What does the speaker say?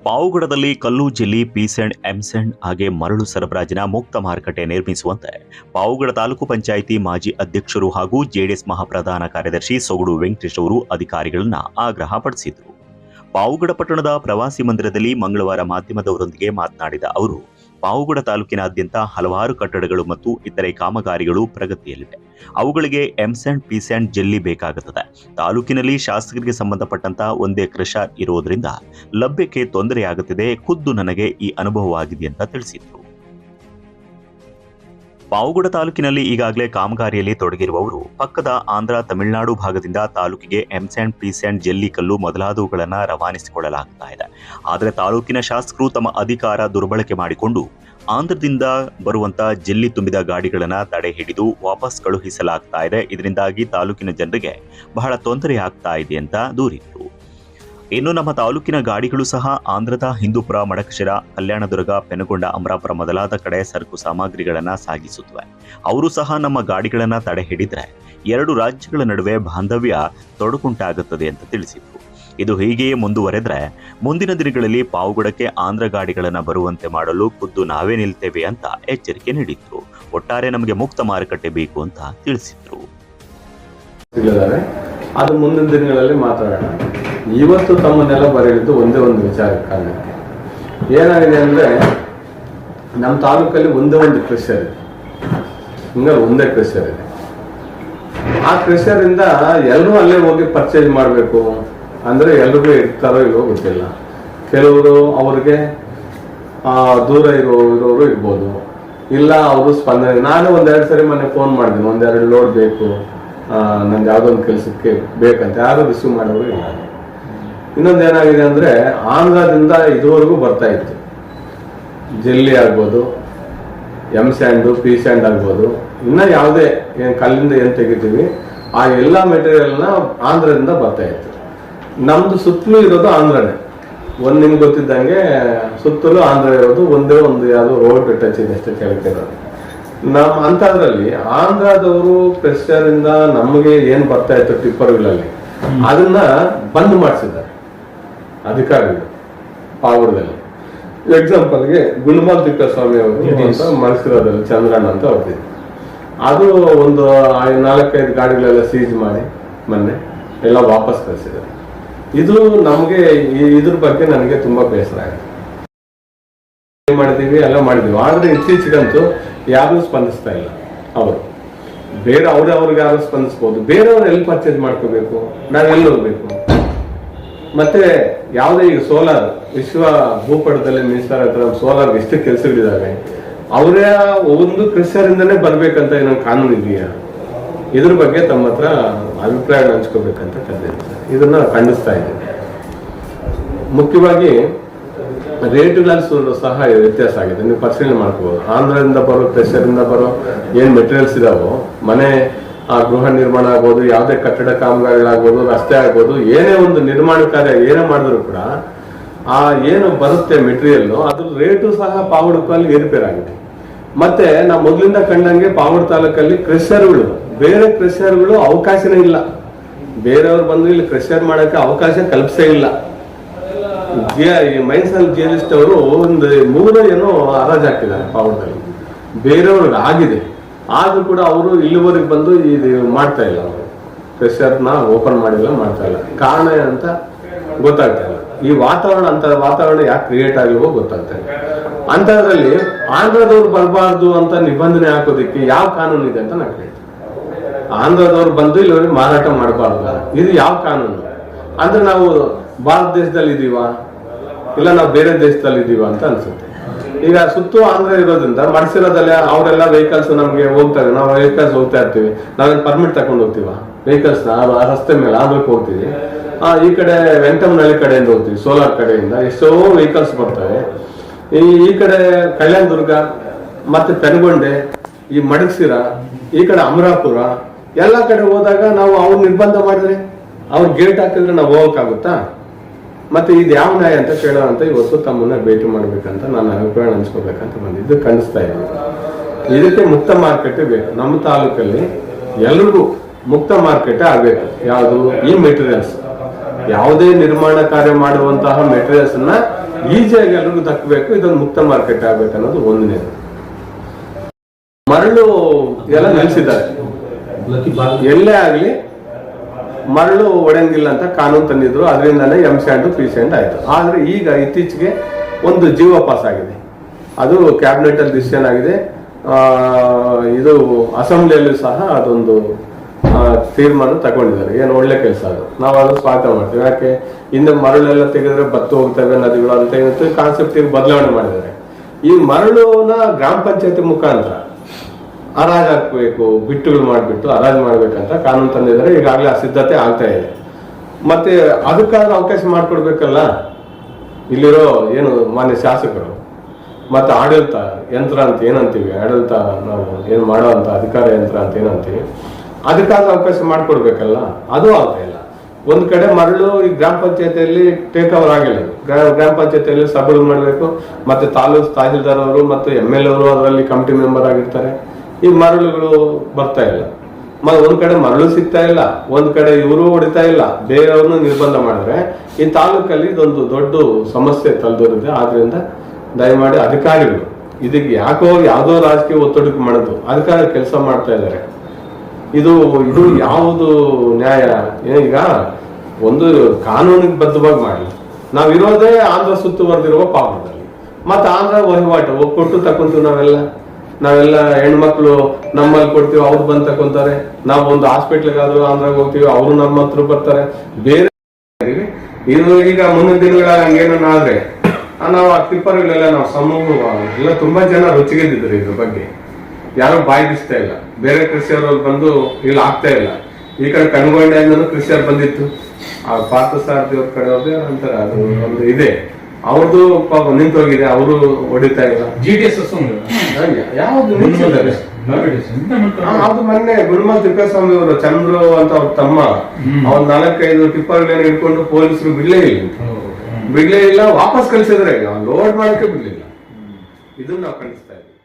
ಪಾವಗಡದಲ್ಲಿ ಕಲ್ಲು jelly ಪೀಸೆಂಡ್ M sand ಹಾಗೆ ಮರಳು ಸರಬರಾಜಿನ ಮುಕ್ತ ಮಾರುಕಟ್ಟೆ ನಿರ್ಮಿಸುವಂತೆ ಪಾವಗಡ ತಾಲೂಕು ಪಂಚಾಯಿತಿ ಮಾಜಿ ಅಧ್ಯಕ್ಷರು ಹಾಗೂ ಜೆಡಿಎಸ್ ಮಹಾಪ್ರಧಾನ ಕಾರ್ಯದರ್ಶಿ ಸೊಗಡು ವೆಂಕಟೇಶ್ ಅವರು ಅಧಿಕಾರಿಗಳನ್ನ ಆಗ್ರಹಪಡಿಸಿದರು. ಪಾವಗಡ ಪಟ್ಟಣದ ಪ್ರವಾಸಿ ಮಂದಿರದಲ್ಲಿ ಮಂಗಳವಾರ ಮಾಧ್ಯಮದವರೊಂದಿಗೆ ಮಾತನಾಡಿದ ಅವರು, ಪಾವಗಡ ತಾಲೂಕಿನಾದ್ಯಂತ ಹಲವಾರು ಕಟ್ಟಡಗಳು ಮತ್ತು ಇತರೆ ಕಾಮಗಾರಿಗಳು ಪ್ರಗತಿಯಲ್ಲಿವೆ. ಅವುಗಳಿಗೆ ಎಂಸ್ಯಾಂಡ್ ಪೀಸ್ಯಾಂಡ್ ಜೆಲ್ಲಿ ಬೇಕಾಗುತ್ತದೆ. ತಾಲೂಕಿನಲ್ಲಿ ಶಾಸಕರಿಗೆ ಸಂಬಂಧಪಟ್ಟಂತ ಒಂದೇ ಕ್ರಷರ್ ಇರುವುದರಿಂದ ಲಭ್ಯಕ್ಕೆ ತೊಂದರೆಯಾಗುತ್ತಿದೆ. ಖುದ್ದು ನನಗೆ ಈ ಅನುಭವವಾಗಿದೆ ಅಂತ ತಿಳಿಸಿದರು. ಪಾವಗಡ ತಾಲೂಕಿನಲ್ಲಿ ಈಗಾಗಲೇ ಕಾಮಗಾರಿಯಲ್ಲಿ ತೊಡಗಿರುವವರು ಪಕ್ಕದ ಆಂಧ್ರ ತಮಿಳುನಾಡು ಭಾಗದಿಂದ ತಾಲೂಕಿಗೆ ಎಂಸ್ಯಾಂಡ್ ಪೀಸ್ಯಾಂಡ್ ಜೆಲ್ಲಿ ಕಲ್ಲು ಮೊದಲಾದವುಗಳನ್ನು ರವಾನಿಸಿಕೊಳ್ಳಲಾಗ್ತಾ ಇದೆ. ಆದರೆ ತಾಲೂಕಿನ ಶಾಸಕರು ತಮ್ಮ ಅಧಿಕಾರ ದುರ್ಬಳಕೆ ಮಾಡಿಕೊಂಡು ಆಂಧ್ರದಿಂದ ಬರುವಂತ ಜೆಲ್ಲಿ ತುಂಬಿದ ಗಾಡಿಗಳನ್ನು ತಡೆ ಹಿಡಿದು ವಾಪಸ್ ಕಳುಹಿಸಲಾಗ್ತಾ ಇದೆ. ಇದರಿಂದಾಗಿ ತಾಲೂಕಿನ ಜನರಿಗೆ ಬಹಳ ತೊಂದರೆ ಆಗ್ತಾ ಇದೆ ಅಂತ ದೂರಿದರು. ಇನ್ನು ನಮ್ಮ ತಾಲೂಕಿನ ಗಾಡಿಗಳು ಸಹ ಆಂಧ್ರದ ಹಿಂದೂಪುರ, ಮಡಕಶಿರ, ಕಲ್ಯಾಣದುರ್ಗ, ಪೆನಗೊಂಡ, ಅಮರಾಪುರ ಮೊದಲಾದ ಕಡೆ ಸರಕು ಸಾಮಗ್ರಿಗಳನ್ನು ಸಾಗಿಸುತ್ತವೆ. ಅವರು ಸಹ ನಮ್ಮ ಗಾಡಿಗಳನ್ನು ತಡೆ ಹಿಡಿದ್ರೆ ಎರಡು ರಾಜ್ಯಗಳ ನಡುವೆ ಬಾಂಧವ್ಯ ತೊಡಕುಂಟಾಗುತ್ತದೆ ಅಂತ ತಿಳಿಸಿದರು. ಇದು ಹೀಗೆಯೇ ಮುಂದುವರೆದ್ರೆ ಮುಂದಿನ ದಿನಗಳಲ್ಲಿ ಪಾವಗಡಕ್ಕೆ ಆಂಧ್ರ ಗಾಡಿಗಳನ್ನು ಬರುವಂತೆ ಮಾಡಲು ಖುದ್ದು ನಾವೇ ನಿಲ್ತೇವೆ ಅಂತ ಎಚ್ಚರಿಕೆ ನೀಡಿದ್ರು. ಒಟ್ಟಾರೆ ನಮಗೆ ಮುಕ್ತ ಮಾರುಕಟ್ಟೆ ಬೇಕು ಅಂತ ತಿಳಿಸಿದ್ರು. ಅದು ಮುಂದಿನ ದಿನಗಳಲ್ಲಿ ಮಾತಾಡೋಣ. ಇವತ್ತು ತಮ್ಮನ್ನೆಲ್ಲ ಬರೆಯಿದ್ದು ಒಂದೇ ಒಂದು ವಿಚಾರ ಕಾರಣಕ್ಕೆ ಏನಾಗಿದೆ ಅಂದ್ರೆ, ನಮ್ಮ ತಾಲೂಕಲ್ಲಿ ಒಂದೇ ಒಂದು ಕ್ರಷರ್ ಇದೆ, ಹಿಂಗಾಗಿ ಒಂದೇ ಕ್ರಷರ್ ಇದೆ. ಆ ಕ್ರಷರ್ ಇಂದ ಎಲ್ಲರೂ ಅಲ್ಲೇ ಹೋಗಿ ಪರ್ಚೇಸ್ ಮಾಡಬೇಕು ಅಂದ್ರೆ ಎಲ್ರಿಗೂ ಇರ್ತಾರೋ ಇಲ್ವೋ ಗೊತ್ತಿಲ್ಲ. ಕೆಲವರು ಅವ್ರಿಗೆ ದೂರ ಇರೋರು ಇರ್ಬೋದು, ಇಲ್ಲ ಅವರು ಸ್ಪಂದನೆ. ನಾನು ಒಂದೆರಡು ಸರಿ ಮೊನ್ನೆ ಫೋನ್ ಮಾಡಿದ್ದೀನಿ, ಒಂದೆರಡು ಲೋಡ್ ಬೇಕು ನಂಗೆ ಯಾವುದೋ ಒಂದು ಕೆಲಸಕ್ಕೆ ಬೇಕಂತ, ಯಾರು ರಿಸೀವ್ ಮಾಡೋರು ಇಲ್ಲ. ಇನ್ನೊಂದೇನಾಗಿದೆ ಅಂದ್ರೆ, ಆಂಧ್ರದಿಂದ ಇದುವರೆಗೂ ಬರ್ತಾ ಇತ್ತು ಜೆಲ್ಲಿ ಆಗ್ಬೋದು, ಎಂಸ್ಯಾಂಡು, ಪೀಸ್ಯಾಂಡ್ ಆಗ್ಬೋದು, ಇನ್ನ ಯಾವುದೇ ಕಲ್ಲಿಂದ ಏನ್ ತೆಗಿತೀವಿ ಆ ಎಲ್ಲ ಮೆಟೀರಿಯಲ್ನ ಆಂಧ್ರದಿಂದ ಬರ್ತಾ ಇತ್ತು. ನಮ್ದು ಸುತ್ತಲೂ ಇರೋದು ಆಂಧ್ರನೇ. ನಿಮ್ಗೆ ಗೊತ್ತಿದ್ದಂಗೆ ಸುತ್ತಲೂ ಆಂಧ್ರ ಇರೋದು, ಒಂದೇ ಒಂದು ಯಾವುದೋ ರೋಡ್ ಟಚ್ ಇದೆ ಅಷ್ಟೇ ಕೇಳ್ತಿರೋದು. ಅಂತದ್ರಲ್ಲಿ ಆಂಧ್ರದವರು ಪ್ರೆಷರ್ ಇಂದ ನಮಗೆ ಏನ್ ಬರ್ತಾ ಇತ್ತು ಟಿಪ್ಪರ್ಗಳಲ್ಲಿ, ಅದನ್ನ ಬಂದ್ ಮಾಡಿಸಿದ್ದಾರೆ ಅಧಿಕಾರಿಗಳು ಪಾವಗಡದಲ್ಲಿ. ಎಕ್ಸಾಂಪಲ್ಗೆ ಗುಣಮಾಲ್ ತಿಪ್ಪೇಸ್ವಾಮಿ ಅವರು ಮಾಡಿಸಿರೋದ್ರಲ್ಲಿ ಚಂದ್ರಣ್ಣ ಅಂತ ಅವ್ರದ್ದು, ಅದು ಒಂದು 4-5 ಗಾಡಿಗಳೆಲ್ಲ ಸೀಜ್ ಮಾಡಿ ಮೊನ್ನೆ ಎಲ್ಲ ವಾಪಸ್ ಕಳಿಸಿದ್ದಾರೆ. ಇದು ನಮ್ಗೆ ಇದ್ರ ಬಗ್ಗೆ ನನಗೆ ತುಂಬಾ ಬೇಸರ ಆಗಿದೆ. ಮಾಡಿದೀವಿ ಎಲ್ಲ ಮಾಡಿದೀವಿ, ಆದ್ರೆ ಇತ್ತೀಚೆಗಂತೂ ಯಾರು ಸ್ಪಂದಿಸ್ತಾ ಇಲ್ಲ. ಅವರು ಬೇರೆ ಅವ್ರಿಗೆ ಯಾರು ಸ್ಪಂದಿಸ್ಬೋದು, ಬೇರೆಯವ್ರು ಎಲ್ಲಿ ಪರ್ಚೇಸ್ ಮಾಡ್ಕೋಬೇಕು, ನಾವು ಎಲ್ಲಿ ಹೋಗ್ಬೇಕು? ಮತ್ತೆ ಯಾವುದೇ ಈಗ ಸೋಲಾರ್ ವಿಶ್ವ ಭೂಪಟದಲ್ಲಿ ಮಿನಿಸ್ಟರ್ ಹತ್ರ ಸೋಲಾರ್ ಎಷ್ಟು ಕೆಲಸಗಳಿದಾವೆ, ಅವರೇ ಒಂದು ಕ್ರಿಶ್ಚರ್ ಇಂದನೇ ಬರ್ಬೇಕಂತ ಏನೋ ಕಾನೂನು ಇದೆಯಾ? ಇದ್ರ ಬಗ್ಗೆ ತಮ್ಮ ಹತ್ರ ಅಭಿಪ್ರಾಯ ಹಂಚ್ಕೋಬೇಕಂತ ಕರೆದಿದ್ದಾರೆ. ಇದನ್ನ ಖಂಡಿಸ್ತಾ ಇದ್ದೀನಿ. ಮುಖ್ಯವಾಗಿ ರೇಟ್ಗಳಲ್ಲಿ ಸಹ ವ್ಯತ್ಯಾಸ ಆಗಿದೆ, ನೀವು ಪರಿಶೀಲನೆ ಮಾಡ್ಕೋಬಹುದು. ಆಂಧ್ರದಿಂದ ಬರೋ, ಪ್ರೆಷರಿಂದ ಬರೋ ಏನ್ ಮೆಟೀರಿಯಲ್ಸ್ ಇದಾವೋ, ಮನೆ ಗೃಹ ನಿರ್ಮಾಣ ಆಗ್ಬೋದು, ಯಾವುದೇ ಕಟ್ಟಡ ಕಾಮಗಾರಿಗಳಾಗ್ಬೋದು, ರಸ್ತೆ ಆಗ್ಬೋದು, ಏನೇ ಒಂದು ನಿರ್ಮಾಣ ಕಾರ್ಯ ಏನೇ ಮಾಡಿದ್ರು ಕೂಡ ಆ ಏನು ಬರುತ್ತೆ ಮೆಟೀರಿಯಲ್, ಅದ್ರ ರೇಟು ಸಹ ಪಾವಗಡದಲ್ಲಿ ಏರುಪೇರಾಗಿದೆ. ಮತ್ತೆ ನಾವು ಮೊದಲಿಂದ ಕಂಡಂಗೆ ಪಾವಗಡ ತಾಲೂಕಲ್ಲಿ ಕ್ರೆಷರ್ಗಳು, ಬೇರೆ ಕ್ರೆಷರ್ಗಳು ಅವಕಾಶನೇ ಇಲ್ಲ. ಬೇರೆಯವ್ರು ಬಂದು ಇಲ್ಲಿ ಕ್ರೆಷರ್ ಮಾಡಕ್ಕೆ ಅವಕಾಶ ಕಲ್ಪಿಸೇ ಇಲ್ಲ. ಮೈಸೂರು ಜೇಲಿಸ್ಟ್ ಅವರು ಒಂದು 3 ಏನೋ ಹರಾಜ್ ಹಾಕಿದ್ದಾರೆ ಪಾವಗಡದಲ್ಲಿ, ಬೇರೆಯವ್ರಿಗೆ ಆಗಿದೆ. ಆದ್ರೂ ಕೂಡ ಅವರು ಇಲ್ಲಿವರೆಗೆ ಬಂದು ಇದು ಮಾಡ್ತಾ ಇಲ್ಲ, ಅವರು ಕ್ರೆಷರ್ನ ಓಪನ್ ಮಾಡಿಲ್ಲ, ಮಾಡ್ತಾ ಇಲ್ಲ. ಕಾರಣ ಅಂತ ಗೊತ್ತಾಗ್ತಾ ಇಲ್ಲ. ಈ ವಾತಾವರಣ ವಾತಾವರಣ ಯಾಕೆ ಕ್ರಿಯೇಟ್ ಆಗಿಲ್ವೋ ಗೊತ್ತಾಗ್ತಾ ಇಲ್ಲ. ಅಂತದ್ರಲ್ಲಿ ಆಂಧ್ರದವ್ರು ಬರಬಾರ್ದು ಅಂತ ನಿಬಂಧನೆ ಹಾಕೋದಕ್ಕೆ ಯಾವ ಕಾನೂನು ಇದೆ ಅಂತ ನಾನು ಕೇಳ್ತೀನಿ. ಆಂಧ್ರದವ್ರು ಬಂದು ಇಲ್ಲಿವರೆಗೆ ಮಾರಾಟ ಮಾಡಬಾರ್ದ, ಇದು ಯಾವ ಕಾನೂನು? ಅಂದ್ರೆ ನಾವು ಭಾರತ ದೇಶದಲ್ಲಿ ಇದೀವಾ, ಇಲ್ಲ ನಾವು ಬೇರೆ ದೇಶದಲ್ಲಿ ಇದೀವಾ ಅಂತ ಅನ್ಸುತ್ತೆ. ಈಗ ಸುತ್ತು ಆಂಧ್ರ ಇರೋದ್ರಿಂದ ಮಾಡಿಸಿರೋದಲ್ಲ, ಅವರೆಲ್ಲ ವೆಹಿಕಲ್ಸ್ ನಮ್ಗೆ ಹೋಗ್ತಾರೆ, ನಾವು ವೆಹಿಕಲ್ಸ್ ಹೋಗ್ತಾ ಇರ್ತೀವಿ, ನಾವೇನು ಪರ್ಮಿಟ್ ತಗೊಂಡು ಹೋಗ್ತೀವ ವೆಹಿಕಲ್ಸ್ ರಸ್ತೆ ಮೇಲೆ ಆಂಧ್ರಕ್ಕೆ ಹೋಗ್ತೀವಿ. ಈ ಕಡೆ ವೆಂಕಟಮನಹಳ್ಳಿ ಕಡೆಯಿಂದ ಹೋಗ್ತೀವಿ, ಸೋಲಾರ್ ಕಡೆಯಿಂದ ಎಷ್ಟೋ ವೆಹಿಕಲ್ಸ್ ಬರ್ತವೆ. ಈ ಕಡೆ ಕಲ್ಯಾಣದುರ್ಗ ಮತ್ತೆ ಪೆನಗೊಂಡೆ, ಈ ಮಡಕಶಿರ, ಈ ಕಡೆ ಅಮರಾಪುರ, ಎಲ್ಲ ಕಡೆ ಹೋದಾಗ ನಾವು ಅವ್ರು ನಿರ್ಬಂಧ ಮಾಡಿದ್ರೆ, ಅವ್ರು ಗೇಟ್ ಹಾಕಿದ್ರೆ ನಾವು ಹೋಗಕ್ಕಾಗುತ್ತಾ? ಮತ್ತೆ ಇದು ಯಾವ ನ್ಯಾಯ ಅಂತ ಕೇಳೋ ಅಂತ ಇವತ್ತು ತಮ್ಮನ್ನ ಭೇಟಿ ಮಾಡ್ಬೇಕಂತ ನಾನು ಅಭಿಪ್ರಾಯ ಹಂಚ್ಕೋಬೇಕಂತ ಬಂದಿದ್ದು ಖಂಡಿಸ್ತಾ ಇದ್ದೀನಿ. ಇದಕ್ಕೆ ಮುಕ್ತ ಮಾರುಕಟ್ಟೆ ಬೇಕು. ನಮ್ಮ ತಾಲೂಕಲ್ಲಿ ಎಲ್ರಿಗೂ ಮುಕ್ತ ಮಾರುಕಟ್ಟೆ ಆಗ್ಬೇಕು. ಯಾವುದು ಈ ಮೆಟೀರಿಯಲ್ಸ್ ಯಾವುದೇ ನಿರ್ಮಾಣ ಕಾರ್ಯ ಮಾಡುವಂತಹ ಮೆಟೀರಿಯಲ್ಸ್ ಅನ್ನ ಈಸಿಯಾಗಿ ಎಲ್ರಿಗೂ ದಕ್ಕಬೇಕು, ಇದೊಂದು ಮುಕ್ತ ಮಾರ್ಕೆಟ್ ಆಗ್ಬೇಕು ಅನ್ನೋದು ಒಂದನೇದು. ಮರಳು ಎಲ್ಲ ನಿಲ್ಸಿದ್ದಾರೆ, ಎಲ್ಲೇ ಆಗ್ಲಿ ಮರಳು ಒಡೆಯಂಗಿಲ್ಲ ಅಂತ ಕಾನೂನು ತಂದಿದ್ರು, ಅದರಿಂದಾನೇ M-SAND P-SAND ಆಯ್ತು. ಆದ್ರೆ ಈಗ ಇತ್ತೀಚೆಗೆ ಒಂದು ಜೀವ ಪಾಸ್ ಆಗಿದೆ, ಅದು ಕ್ಯಾಬಿನೆಟ್ ಅಲ್ಲಿ ಡಿಸಿಷನ್ ಆಗಿದೆ. ಇದು ಅಸೆಂಬ್ಲಿಯಲ್ಲೂ ಸಹ ಅದೊಂದು ತೀರ್ಮಾನ ತಗೊಂಡಿದ್ದಾರೆ. ಏನು ಒಳ್ಳೆ ಕೆಲಸ ಅದು, ನಾವು ಅದು ಸ್ವಾಗತ ಮಾಡ್ತೀವಿ. ಯಾಕೆ ಇನ್ನು ಮರಳೆಲ್ಲ ತೆಗೆದ್ರೆ ಬತ್ತು ಹೋಗ್ತವೆ ನದಿಗಳು ಅಂತ ಇವತ್ತು ಕಾನ್ಸೆಪ್ಟ್ ಬದಲಾವಣೆ ಮಾಡಿದ್ದಾರೆ. ಈ ಮರಳುನ ಗ್ರಾಮ ಪಂಚಾಯತಿ ಮುಖಾಂತರ ಹರಾಜು ಹಾಕ್ಬೇಕು, ಬಿಟ್ಟುಗಳು ಮಾಡಿಬಿಟ್ಟು ಹರಾಜು ಮಾಡ್ಬೇಕಂತ ಕಾನೂನು ತಂದಿದ್ದಾರೆ. ಈಗಾಗಲೇ ಆ ಸಿದ್ಧತೆ ಆಗ್ತಾ ಇದೆ. ಮತ್ತೆ ಅದಕ್ಕಾದ್ರೂ ಅವಕಾಶ ಮಾಡಿಕೊಡ್ಬೇಕಲ್ಲ ಇಲ್ಲಿರೋ ಏನು ಮಾನ್ಯ ಶಾಸಕರು ಮತ್ತೆ ಆಡಳಿತ ಯಂತ್ರ ಅಂತ ಏನಂತೀವಿ, ಆಡಳಿತ ನಾವು ಏನು ಮಾಡೋ ಅಂತ ಅಧಿಕಾರ ಯಂತ್ರ ಅಂತ ಏನಂತೀವಿ, ಅದಕ್ಕಾದ್ರೂ ಅವಕಾಶ ಮಾಡಿಕೊಡ್ಬೇಕಲ್ಲ, ಅದು ಆಗ್ತಾ ಇಲ್ಲ. ಒಂದ್ ಕಡೆ ಮರಳು ಈ ಗ್ರಾಮ ಪಂಚಾಯತಿಯಲ್ಲಿ ಟೇಕ್ ಓವರ್ ಆಗಿಲ್ಲ. ಗ್ರಾಮ ಪಂಚಾಯತಿಯಲ್ಲಿ ಸಭೆಗಳು ಮಾಡಬೇಕು, ಮತ್ತೆ ತಾಲೂಕು ತಹಸೀಲ್ದಾರ್ ಅವರು ಮತ್ತೆ MLA ಅವರು ಅದರಲ್ಲಿ ಕಮಿಟಿ ಮೆಂಬರ್ ಆಗಿರ್ತಾರೆ. ಈ ಮರಳುಗಳು ಬರ್ತಾ ಇಲ್ಲ. ಒಂದ್ ಕಡೆ ಮರಳು ಸಿಗ್ತಾ ಇಲ್ಲ, ಒಂದ್ ಕಡೆ ಇವರು ಹೊಡಿತಾ ಇಲ್ಲ, ಬೇರೆಯವ್ರನ್ನ ನಿರ್ಬಂಧ ಮಾಡಿದ್ರೆ ಈ ತಾಲೂಕಲ್ಲಿ ಇದೊಂದು ದೊಡ್ಡ ಸಮಸ್ಯೆ ತಲೆದೋರಿದೆ. ಆದ್ರಿಂದ ದಯಮಾಡಿ ಅಧಿಕಾರಿಗಳು ಇದಕ್ಕೆ ಯಾಕೋ ಯಾವುದೋ ರಾಜಕೀಯ ಒತ್ತಡಕ್ಕೆ ಮಾಡೋದು, ಅಧಿಕಾರಿ ಕೆಲಸ ಮಾಡ್ತಾ ಇದ್ದಾರೆ. ಇದು ಇದು ಯಾವುದು ನ್ಯಾಯ? ಈಗ ಒಂದು ಕಾನೂನಿಗೆ ಬದ್ಧವಾಗಿ ಮಾಡಿ, ನಾವಿರೋದೇ ಆಂಧ್ರ ಸುತ್ತುವರೆದಿರುವ ಪಾವನದಲ್ಲಿ, ಮತ್ತೆ ಆಂಧ್ರ ವಹಿವಾಟು ಕೊಟ್ಟು ತಕೊಂತೀವಿ. ನಾವೆಲ್ಲ ಹೆಣ್ಮಕ್ಳು ನಮ್ಮಲ್ಲಿ ಕೊಡ್ತೀವಿ, ಅವ್ರು ಬಂದು ತಕೊಂತಾರೆ. ನಾವು ಒಂದು ಹಾಸ್ಪಿಟ್ಲಿಗಾದ್ರೂ ಆಂಧ್ರಾಗ ಹೋಗ್ತೀವಿ, ಅವರು ನಮ್ಮ ಹತ್ರ ಬರ್ತಾರೆ. ಬೇರೆ ಇದು ಈಗ ಮುಂದಿನ ದಿನಗಳಲ್ಲಿ ಹಂಗೇನ ಆದ್ರೆ ನಾವು ಆ ಟಿಪ್ಪರ್ಗಳೆಲ್ಲ ನಾವು ಸಮೂಹ ಎಲ್ಲ ತುಂಬಾ ಜನ ರುಚಿಗೆದ್ದಿದ್ರು. ಇದ್ರ ಬಗ್ಗೆ ಯಾರು ಬಾಯಿ ಬಿಸ್ತಾ ಇಲ್ಲ. ಬೇರೆ ಕೃಷಿಯವರು ಬಂದು ಇಲ್ಲಿ ಆಗ್ತಾ ಇಲ್ಲ. ಈ ಕಡೆ ಕಣ್ಗೊಂಡೆಯಿಂದನೂ ಕೃಷಿಯವ್ರು ಬಂದಿತ್ತು, ಆ ಪಾರ್ಥಸಾರಥಿ ಅವ್ರ ಕಡೆ ಹೋದ್ರೆ ಅಂತಾರೆ ಅದು ಒಂದು ಇದೆ, ಅವ್ರದ್ದು ಪಾಪ ನಿಂತೋಗಿದೆ, ಅವರು ಹೊಡಿತಾ ಇಲ್ಲ. ಯಾವ್ದು ನಿಲ್ಸಿದ್ದಾರೆ? ಅದು ಮೊನ್ನೆ ಗುರುಮಲ್ ತಿಪ್ಪೇಸ್ವಾಮಿ ಅವರು ಚಂದ್ರು ಅಂತ ಅವ್ರ ತಮ್ಮ ಅವ್ರ 4-5 ಟಿಪ್ಪರ್ಗಳನ್ನ ಹಿಡ್ಕೊಂಡು ಪೊಲೀಸರು ಬಿಡ್ಲೇ ಇಲ್ಲ, ವಾಪಸ್ ಕಳಿಸಿದ್ರೆ ಲೋಡ್ ಮಾಡಕ್ಕೆ ಬಿಡ್ಲಿಲ್ಲ. ಇದನ್ನ ನಾವು ಕಳಿಸ್ತಾ ಇದ್ದೀವಿ.